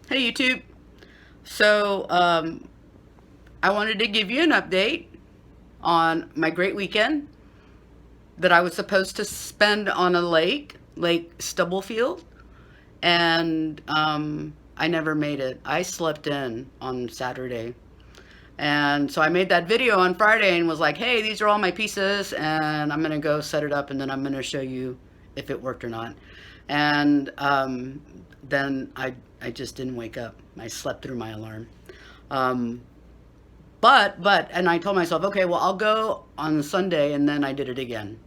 Hey YouTube. So I wanted to give you an update on my great weekend that I was supposed to spend on a lake, Lake Stubblefield, and I never made it. I slept in on Saturday. And so I made that video on Friday and was like, hey, these are all my pieces, and I'm going to go set it up, and then I'm going to show you if it worked or not. And then I just didn't wake up. I slept through my alarm. Um, and I told myself, okay, well, I'll go on Sunday, and then I did it again.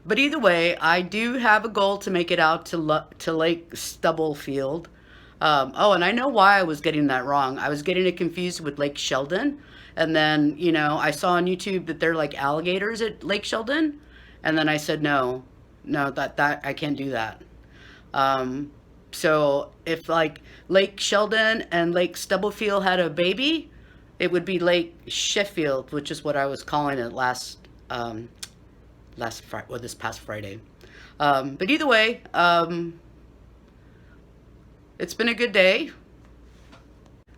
But either way, I do have a goal to make it out to Lake Stubblefield. Oh, and I know why I was getting that wrong. I was getting it confused with Lake Sheldon. And then, I saw on YouTube that they're like alligators at Lake Sheldon. And then I said, no, no, that I can't do that. Um, so if like Lake Sheldon and Lake Stubblefield had a baby, it would be Lake Sheffield, which is what I was calling it last Friday, well, this past Friday. But either way, it's been a good day.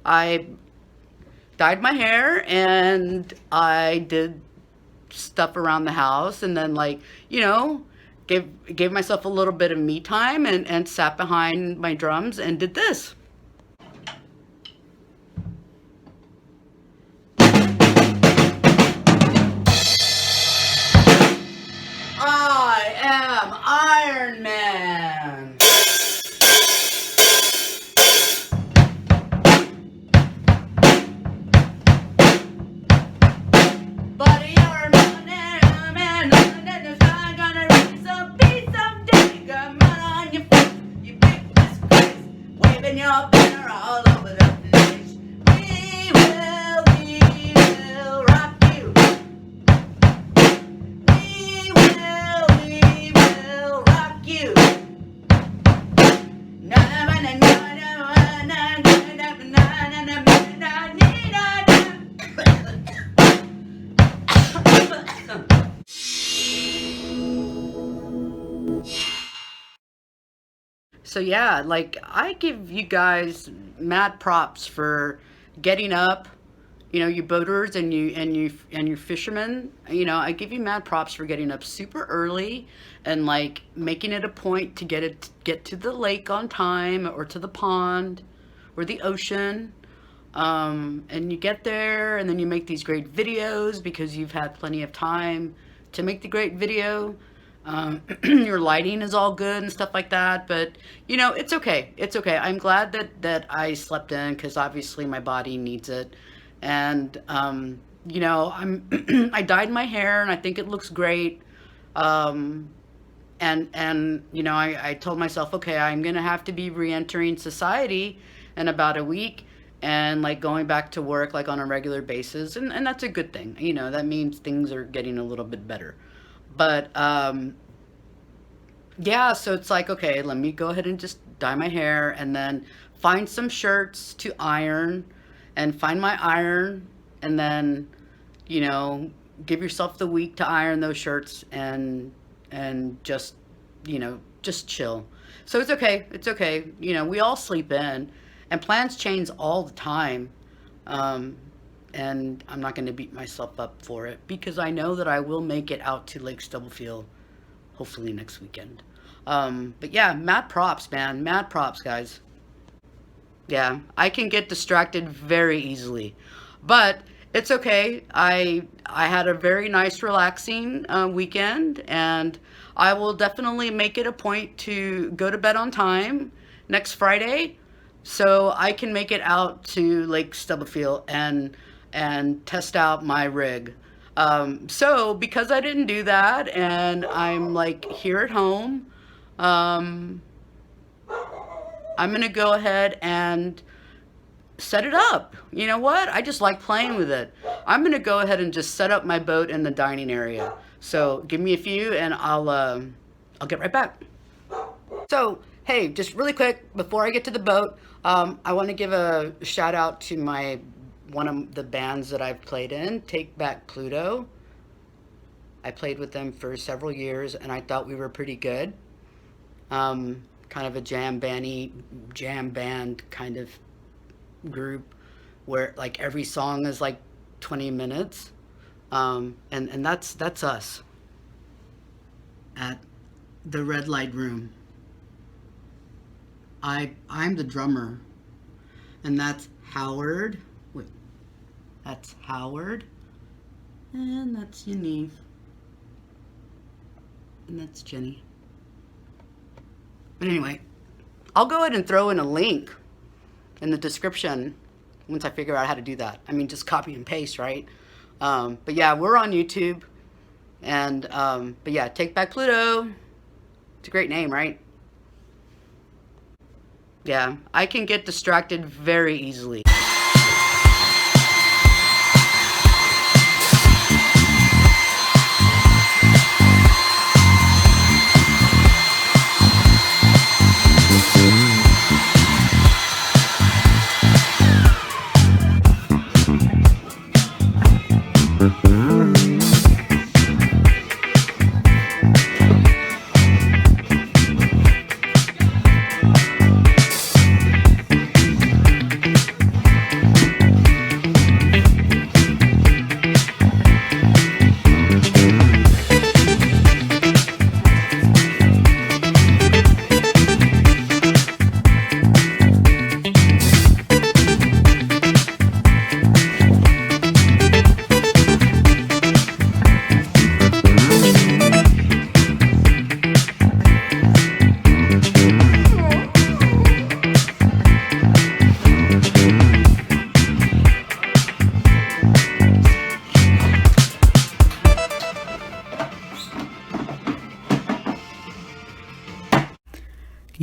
I dyed my hair and I did stuff around the house, and then gave myself a little bit of me time and sat behind my drums and did this. I am Iron Man. But you're a man, and the sun gonna raise a piece of day. Come on your feet, you big disgrace, waving your banner all over the place. We will rock you. We will rock you. So yeah, like I give you guys mad props for getting up. You boaters and you fishermen. I give you mad props for getting up super early and like making it a point to get to the lake on time or to the pond or the ocean. And you get there and then you make these great videos because you've had plenty of time to make the great video. Your lighting is all good and stuff like that, but it's okay. It's okay. I'm glad that I slept in because obviously my body needs it. And I'm I dyed my hair and I think it looks great. Um, and I told myself, okay, I'm gonna have to be re-entering society in about a week and like going back to work like on a regular basis, and that's a good thing. That means things are getting a little bit better. But yeah, so it's like, okay, let me go ahead and just dye my hair and then find some shirts to iron and find my iron, and then, you know, give yourself the week to iron those shirts and just chill. So it's okay. It's okay. We all sleep in and plans change all the time. Um, and I'm not going to beat myself up for it because I know that I will make it out to Lake Stubblefield hopefully next weekend. But yeah, mad props, man. Mad props, guys. Yeah, I can get distracted very easily, but it's okay. I had a very nice, relaxing weekend, and I will definitely make it a point to go to bed on time next Friday, so I can make it out to Lake Stubblefield and test out my rig. So because I didn't do that, and I'm like here at home. Um, I'm gonna go ahead and set it up. You know what? I just like playing with it. I'm gonna go ahead and just set up my boat in the dining area. So give me a few, and I'll get right back. So hey, just really quick before I get to the boat, I want to give a shout out to my one of the bands that I've played in, Take Back Pluto. I played with them for several years, and I thought we were pretty good. Kind of a jam band kind of group where like every song is like 20 minutes. And that's us at the red light room. I'm the drummer, and that's Howard. Wait, that's Howard, and that's Yaniv, and that's Jenny. But anyway, I'll go ahead and throw in a link in the description once I figure out how to do that. I mean, just copy and paste, right? But yeah, we're on YouTube, and but yeah, Take Back Pluto. It's a great name, right? Yeah, I can get distracted very easily.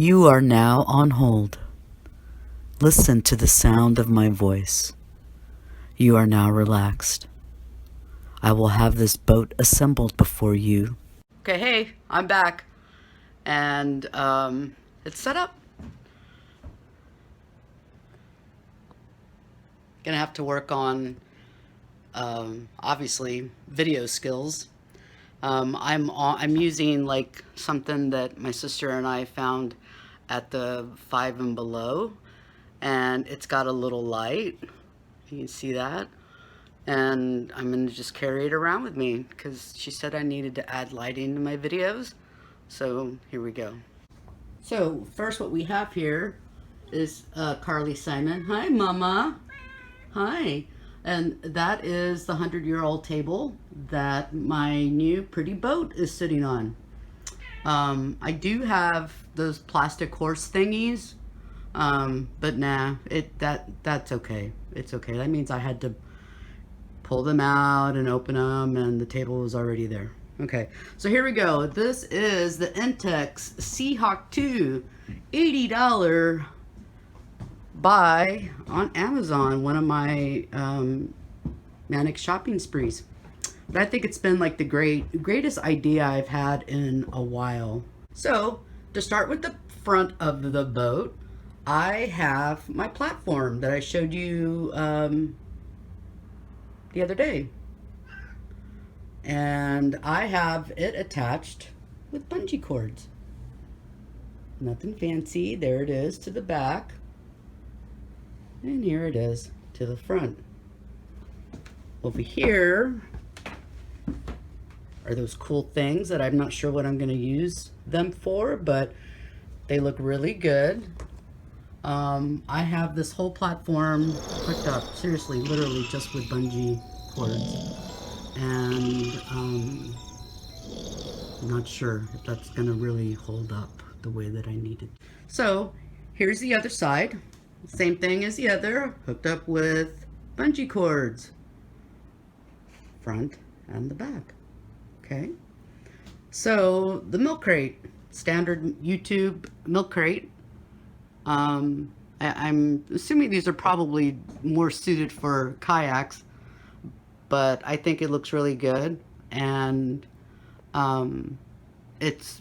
You are now on hold. Listen to the sound of my voice. You are now relaxed. I will have this boat assembled before you. Okay, hey, I'm back. And it's set up. Gonna have to work on obviously video skills. I'm using like something that my sister and I found at the Five and Below, and it's got a little light. You can see that, and I'm gonna just carry it around with me because she said I needed to add lighting to my videos. So here we go. So first, what we have here is Carly Simon. Hi, Mama. Hi. And that is the 100-year-old table that my new pretty boat is sitting on. I do have those plastic horse thingies, but nah, that's okay. It's okay. That means I had to pull them out and open them, and the table was already there. Okay, so here we go. This is the Intex Seahawk 2 $80 buy on Amazon, one of my manic shopping sprees. But I think it's been like the greatest idea I've had in a while. So to start with the front of the boat, I have my platform that I showed you the other day. And I have it attached with bungee cords. Nothing fancy. There it is to the back. And here it is to the front. Over here are those cool things that I'm not sure what I'm going to use them for, but they look really good. I have this whole platform hooked up, seriously, literally just with bungee cords. And I'm not sure if that's going to really hold up the way that I need it. So here's the other side. Same thing as the other, hooked up with bungee cords, front and the back. Okay, so the milk crate, standard YouTube milk crate. I'm assuming these are probably more suited for kayaks, but I think it looks really good, and it's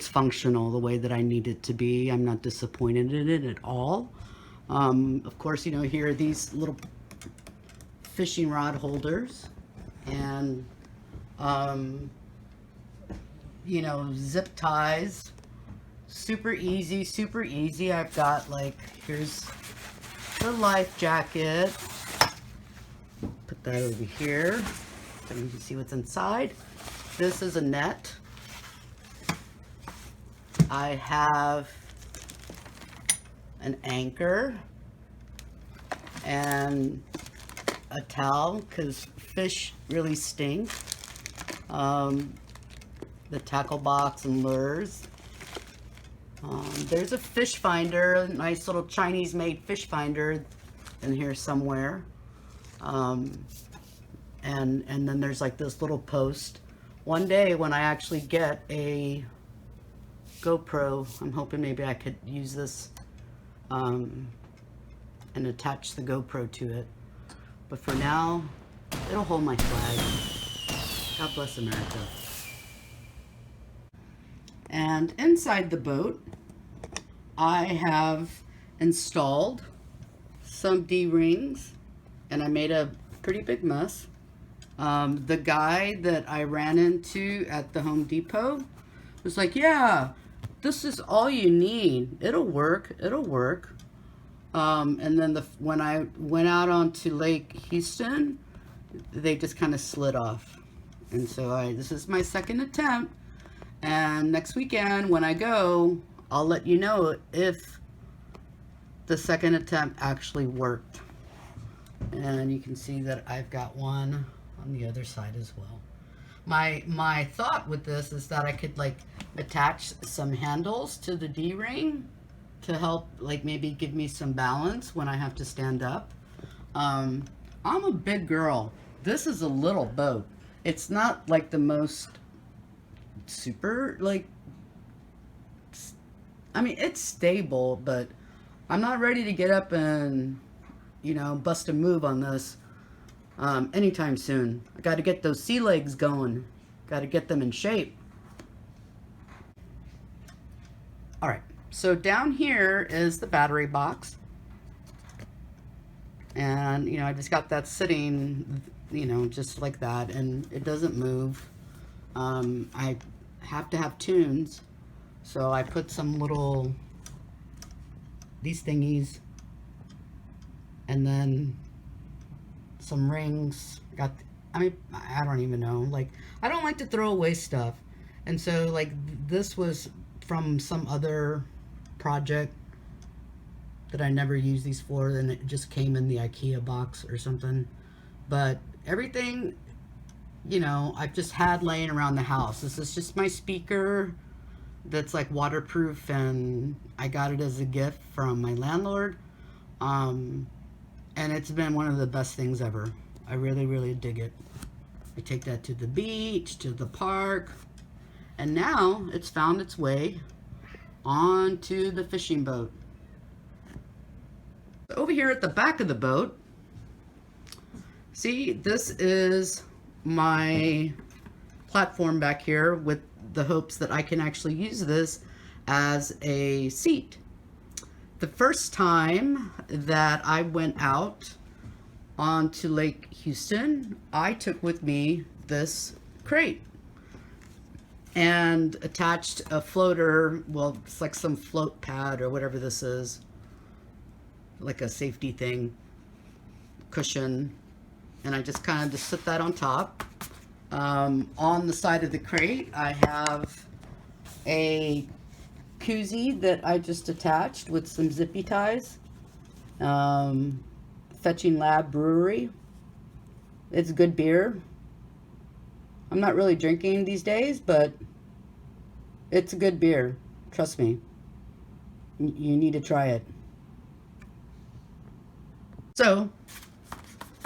functional the way that I need it to be. I'm not disappointed in it at all. Of course, you know, here are these little fishing rod holders, and you know, zip ties, super easy. I've got like, here's the life jacket. Put that over here so you can see what's inside. This is a net. I have an anchor and a towel because fish really stink. The tackle box and lures. There's a fish finder, a nice little Chinese made fish finder in here somewhere. And then there's like this little post. One day when I actually get a GoPro, I'm hoping maybe I could use this and attach the GoPro to it. But for now, it'll hold my flag. God bless America. And inside the boat, I have installed some D-rings, and I made a pretty big mess. The guy that I ran into at the Home Depot was like, yeah, this is all you need. It'll work. It'll work. And then when I went out onto Lake Houston, they just kind of slid off. And so this is my second attempt. And next weekend when I go, I'll let you know if the second attempt actually worked. And you can see that I've got one on the other side as well. My thought with this is that I could like attach some handles to the D-ring to help like maybe give me some balance when I have to stand up. I'm a big girl. This is a little boat. It's not like the most super like, I mean, it's stable, but I'm not ready to get up and, you know, bust a move on this anytime soon. I got to get those sea legs going. Got to get them in shape. All right, so down here is the battery box. And, you know, I just got that sitting, you know, just like that, and it doesn't move. I have to have tunes, so I put some little, these thingies, and then some rings. I don't even know, like, I don't like to throw away stuff, and so like this was from some other project that I never used these for, and it just came in the IKEA box or something. But everything, you know, I've just had laying around the house. This is just my speaker that's like waterproof, and I got it as a gift from my landlord. And it's been one of the best things ever. I really, really dig it. I take that to the beach, to the park, and now it's found its way onto the fishing boat. Over here at the back of the boat, see, this is my platform back here with the hopes that I can actually use this as a seat. The first time that I went out onto Lake Houston, I took with me this crate and attached a floater. Well, it's like some float pad or whatever this is, like a safety thing, cushion, and I just kind of just sit that on top. On the side of the crate, I have a koozie that I just attached with some zippy ties. Fetching Lab Brewery. It's good beer. I'm not really drinking these days, but it's a good beer. Trust me. You need to try it. So,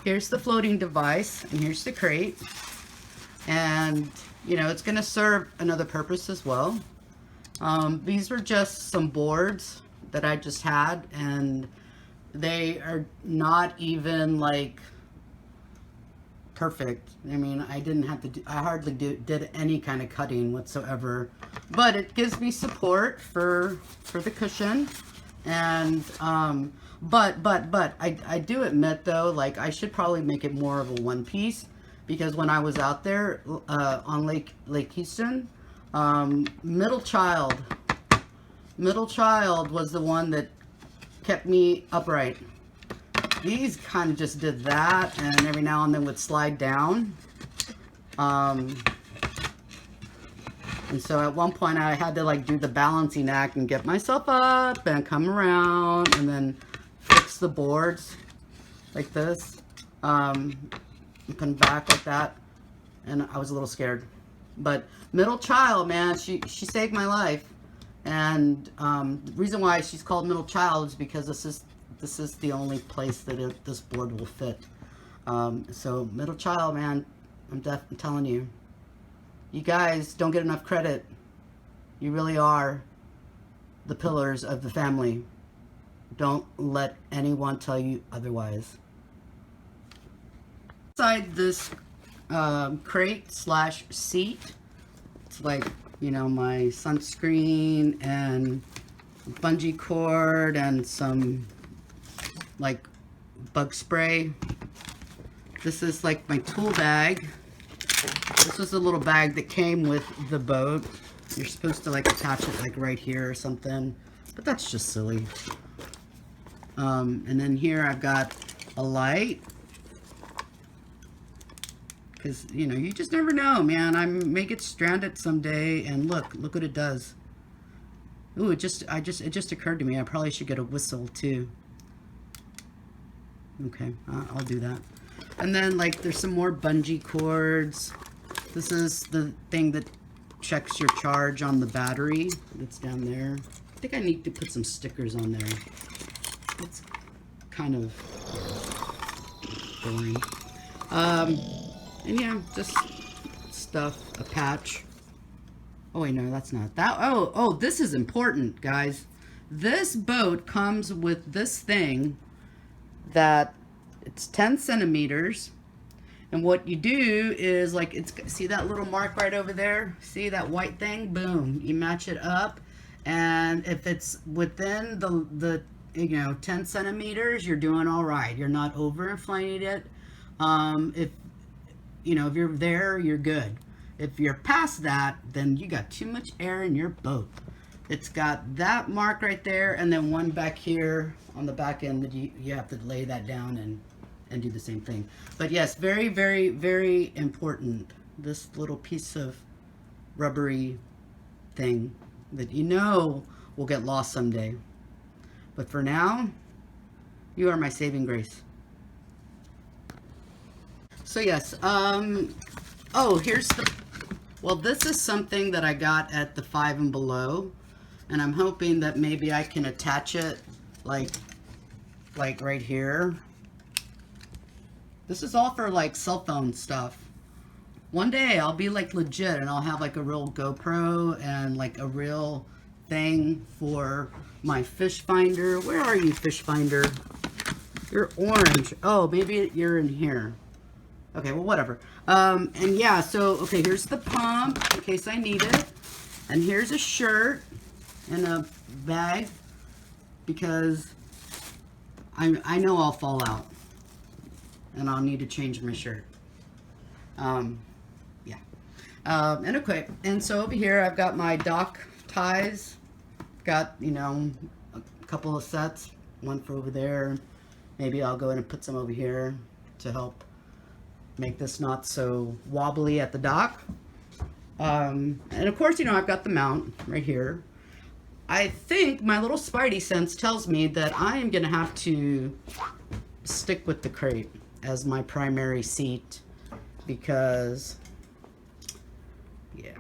here's the floating device, and here's the crate. And, you know, it's going to serve another purpose as well. These were just some boards that I just had, and they are not even like perfect. I mean, I didn't have to do, I hardly did any kind of cutting whatsoever, but it gives me support for the cushion. And but I do admit though, like I should probably make it more of a one piece, because when I was out there on Lake Houston, middle child was the one that kept me upright these kind of just did that, and every now and then would slide down. And so at one point I had to like do the balancing act and get myself up and come around and then fix the boards like this, and come back like that, and I was a little scared. But middle child, man, she saved my life. And the reason why she's called middle child is because this is the only place that this board will fit. So middle child, man, I'm telling you, you guys don't get enough credit. You really are the pillars of the family. Don't let anyone tell you otherwise. Inside this crate slash seat, it's like, you know, my sunscreen and bungee cord and some like bug spray. This is like my tool bag. This was a little bag that came with the boat. You're supposed to like attach it like right here or something, but that's just silly. And then here I've got a light, because you know, you just never know, man. I may get stranded someday, and look what it does. Ooh, it just occurred to me I probably should get a whistle too. Okay, I'll do that. And then like there's some more bungee cords. This is the thing that checks your charge on the battery that's down there. I think I need to put some stickers on there. It's kind of boring. And yeah, just stuff, a patch. Oh wait, no, that's not that. Oh, this is important, guys. This boat comes with this thing that it's 10 centimeters. And what you do is like, see that little mark right over there? See that white thing? Boom, you match it up. And if it's within the you know, 10 centimeters, you're doing all right. You're not overinflating it. If you know, if you're there, you're good. If you're past that, then you got too much air in your boat. It's got that mark right there, and then one back here on the back end that you have to lay that down and do the same thing. But yes, very, very, very important. This little piece of rubbery thing that you know will get lost someday. But for now, you are my saving grace. So yes, oh, here's well, this is something that I got at the Five and Below, and I'm hoping that maybe I can attach it like right here. This is all for like cell phone stuff. One day I'll be like legit and I'll have like a real GoPro and like a real thing for my fish finder. Where are you, fish finder? You're orange. Oh, maybe you're in here. Okay, well, whatever. And yeah, so, okay, here's the pump in case I need it. And here's a shirt and a bag because I know I'll fall out and I'll need to change my shirt. Yeah. And okay, and so over here I've got my dock ties. Got, you know, a couple of sets, one for over there. Maybe I'll go in and put some over here to help make this not so wobbly at the dock. And of course, you know, I've got the mount right here. I think my little spidey sense tells me that I am gonna have to stick with the crate as my primary seat because, yeah,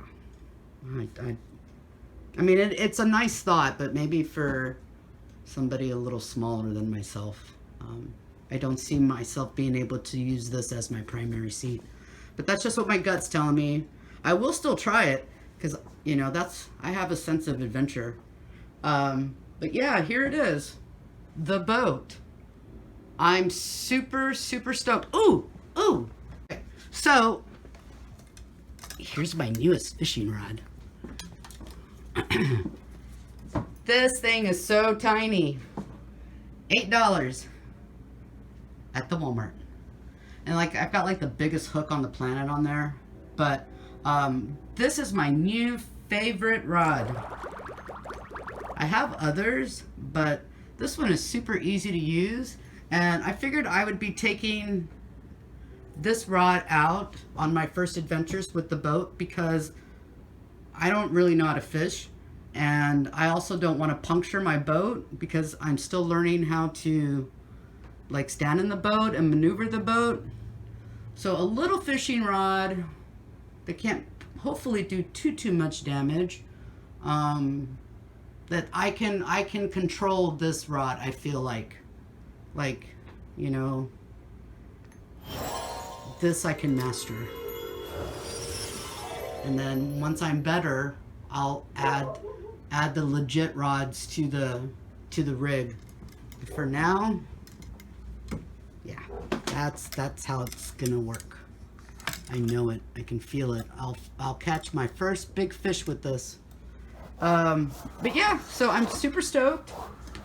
I mean, it's a nice thought, but maybe for somebody a little smaller than myself. I don't see myself being able to use this as my primary seat. But that's just what my gut's telling me. I will still try it, because, you know, I have a sense of adventure. But yeah, here it is. The boat. I'm super, super stoked. Ooh! Ooh! Okay. So, here's my newest fishing rod. This thing is so tiny. $8 at the Walmart. And like, I've got like the biggest hook on the planet on there. But this is my new favorite rod. I have others, but this one is super easy to use. And I figured I would be taking this rod out on my first adventures with the boat because I don't really know how to fish, and I also don't want to puncture my boat because I'm still learning how to like stand in the boat and maneuver the boat. So a little fishing rod that can't hopefully do too much damage, that I can control this rod. I feel like you know, this I can master. And then once I'm better, I'll add the legit rods to the rig. But for now, yeah, that's how it's gonna work. I know it. I can feel it. I'll catch my first big fish with this. But yeah, so I'm super stoked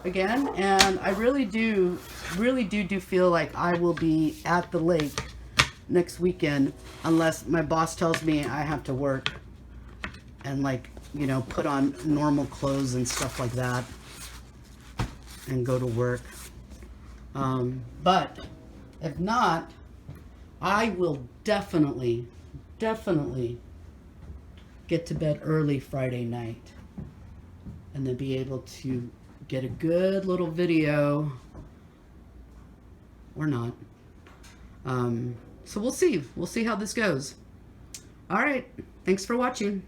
again, and I really do feel like I will be at the lake next weekend, unless my boss tells me I have to work and, like, you know, put on normal clothes and stuff like that and go to work. But if not, I will definitely get to bed early Friday night and then be able to get a good little video, or not. So we'll see how this goes. All right, thanks for watching.